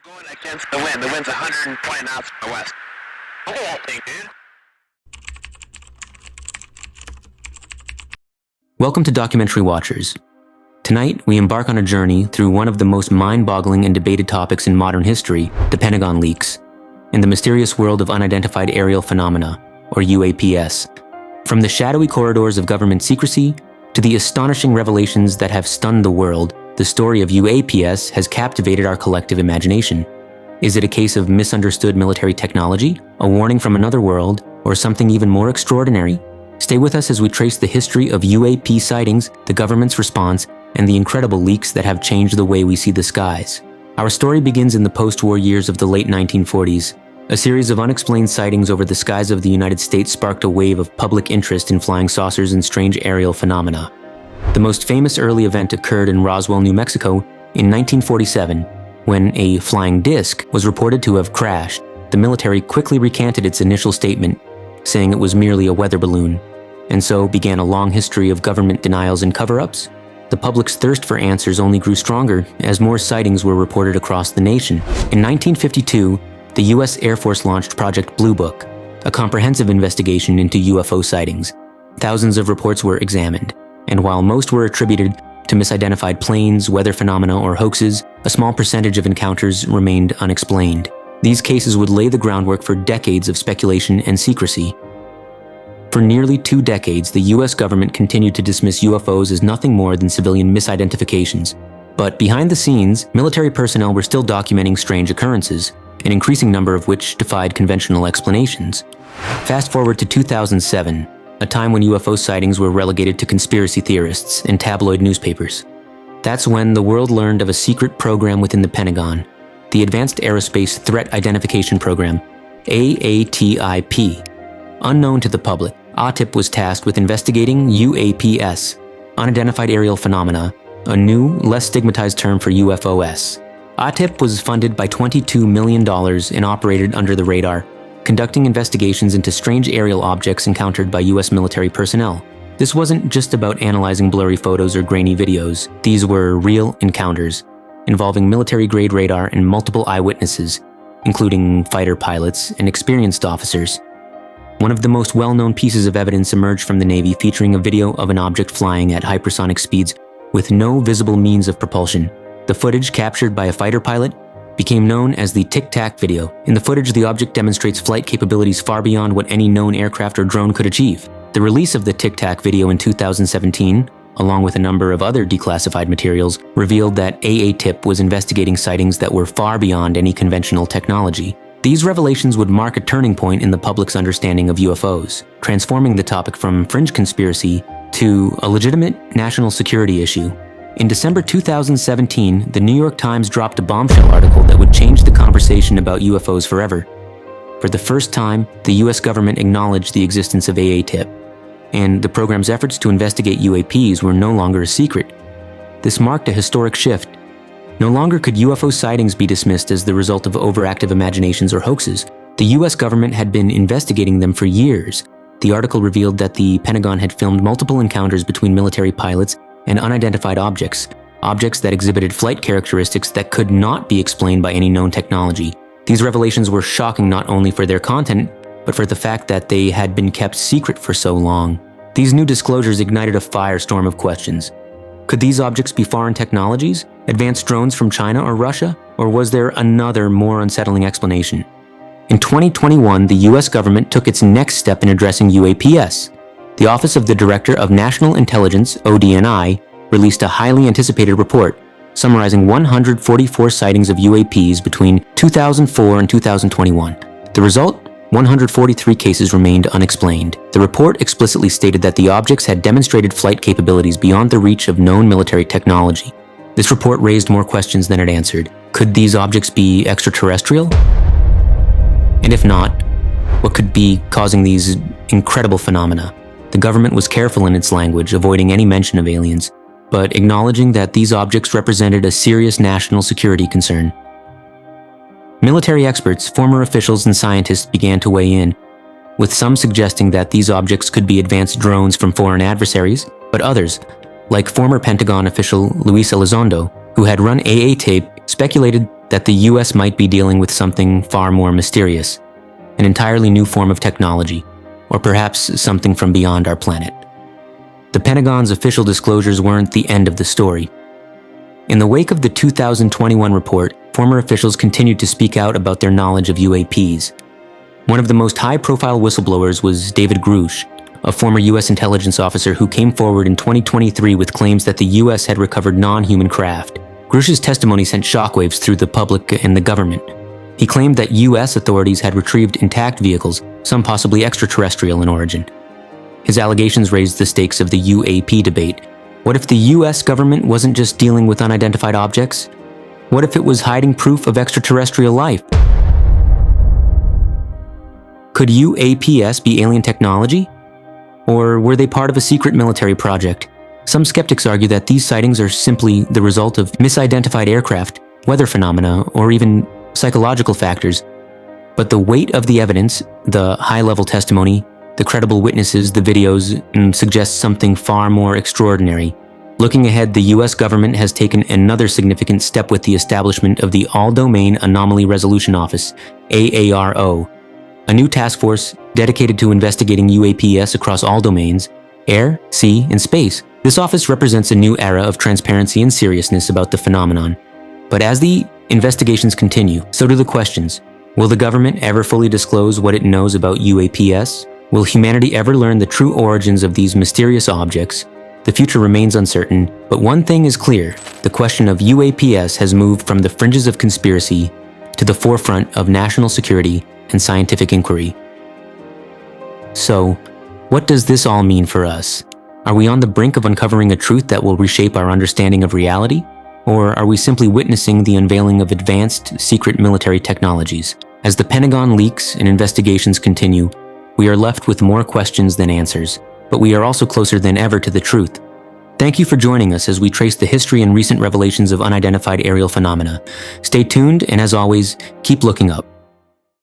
going against the wind. The wind's 120 knots from the west. Look at that thing, dude. Welcome to Documentary Watchers. Tonight, we embark on a journey through one of the most mind-boggling and debated topics in modern history, the Pentagon leaks, and the mysterious world of unidentified aerial phenomena, or UAPs. From the shadowy corridors of government secrecy to the astonishing revelations that have stunned the world, the story of UAPs has captivated our collective imagination. Is it a case of misunderstood military technology, a warning from another world, or something even more extraordinary? Stay with us as we trace the history of UAP sightings, the government's response, and the incredible leaks that have changed the way we see the skies. Our story begins in the post-war years of the late 1940s. A series of unexplained sightings over the skies of the United States sparked a wave of public interest in flying saucers and strange aerial phenomena. The most famous early event occurred in Roswell, New Mexico in 1947, when a flying disc was reported to have crashed. The military quickly recanted its initial statement, saying it was merely a weather balloon, and so began a long history of government denials and cover-ups. The public's thirst for answers only grew stronger as more sightings were reported across the nation. In 1952, the U.S. Air Force launched Project Blue Book, a comprehensive investigation into UFO sightings. Thousands of reports were examined, and while most were attributed to misidentified planes, weather phenomena, or hoaxes, a small percentage of encounters remained unexplained. These cases would lay the groundwork for decades of speculation and secrecy. For nearly 2 decades, the US government continued to dismiss UFOs as nothing more than civilian misidentifications. But behind the scenes, military personnel were still documenting strange occurrences, an increasing number of which defied conventional explanations. Fast forward to 2007, a time when UFO sightings were relegated to conspiracy theorists and tabloid newspapers. That's when the world learned of a secret program within the Pentagon, the Advanced Aerospace Threat Identification Program, AATIP. Unknown to the public, AATIP was tasked with investigating UAPs, unidentified aerial phenomena, a new, less stigmatized term for UFOs. AATIP was funded by $22 million and operated under the radar, conducting investigations into strange aerial objects encountered by US military personnel. This wasn't just about analyzing blurry photos or grainy videos. These were real encounters, involving military-grade radar and multiple eyewitnesses, including fighter pilots and experienced officers. One of the most well-known pieces of evidence emerged from the Navy, featuring a video of an object flying at hypersonic speeds with no visible means of propulsion. The footage, captured by a fighter pilot, became known as the Tic Tac video. In the footage, the object demonstrates flight capabilities far beyond what any known aircraft or drone could achieve. The release of the Tic Tac video in 2017, along with a number of other declassified materials, revealed that AATIP was investigating sightings that were far beyond any conventional technology. These revelations would mark a turning point in the public's understanding of UFOs, transforming the topic from fringe conspiracy to a legitimate national security issue. In December 2017, the New York Times dropped a bombshell article that would change the conversation about UFOs forever. For the first time, the US government acknowledged the existence of AATIP, and the program's efforts to investigate UAPs were no longer a secret. This marked a historic shift. No longer could UFO sightings be dismissed as the result of overactive imaginations or hoaxes. The US government had been investigating them for years. The article revealed that the Pentagon had filmed multiple encounters between military pilots and unidentified objects that exhibited flight characteristics that could not be explained by any known technology. These revelations were shocking not only for their content, but for the fact that they had been kept secret for so long. These new disclosures ignited a firestorm of questions. Could these objects be foreign technologies, advanced drones from China or Russia, or was there another, more unsettling explanation? In 2021, the US government took its next step in addressing UAPs. The Office of the Director of National Intelligence, ODNI, released a highly anticipated report summarizing 144 sightings of UAPs between 2004 and 2021. The result? 143 cases remained unexplained. The report explicitly stated that the objects had demonstrated flight capabilities beyond the reach of known military technology. This report raised more questions than it answered. Could these objects be extraterrestrial? And if not, what could be causing these incredible phenomena? The government was careful in its language, avoiding any mention of aliens, but acknowledging that these objects represented a serious national security concern. Military experts, former officials, and scientists began to weigh in, with some suggesting that these objects could be advanced drones from foreign adversaries, but others, like former Pentagon official Luis Elizondo, who had run AATIP, speculated that the US might be dealing with something far more mysterious, an entirely new form of technology, or perhaps something from beyond our planet. The Pentagon's official disclosures weren't the end of the story. In the wake of the 2021 report, former officials continued to speak out about their knowledge of UAPs. One of the most high-profile whistleblowers was David Grush, a former US intelligence officer who came forward in 2023 with claims that the US had recovered non-human craft. Grush's testimony sent shockwaves through the public and the government. He claimed that US authorities had retrieved intact vehicles, some possibly extraterrestrial in origin. His allegations raised the stakes of the UAP debate. What if the US government wasn't just dealing with unidentified objects? What if it was hiding proof of extraterrestrial life? Could UAPs be alien technology? Or were they part of a secret military project? Some skeptics argue that these sightings are simply the result of misidentified aircraft, weather phenomena, or even psychological factors. But the weight of the evidence, the high-level testimony, the credible witnesses, the videos, suggests something far more extraordinary. Looking ahead, the US government has taken another significant step with the establishment of the All-Domain Anomaly Resolution Office, AARO, a new task force dedicated to investigating UAPs across all domains, air, sea, and space. This office represents a new era of transparency and seriousness about the phenomenon. But as the investigations continue, so do the questions. Will the government ever fully disclose what it knows about UAPs? Will humanity ever learn the true origins of these mysterious objects? The future remains uncertain, but one thing is clear. The question of UAPs has moved from the fringes of conspiracy to the forefront of national security and scientific inquiry. So, what does this all mean for us? Are we on the brink of uncovering a truth that will reshape our understanding of reality? Or are we simply witnessing the unveiling of advanced, secret military technologies? As the Pentagon leaks and investigations continue, we are left with more questions than answers, but we are also closer than ever to the truth. Thank you for joining us as we trace the history and recent revelations of unidentified aerial phenomena. Stay tuned, and as always, keep looking up.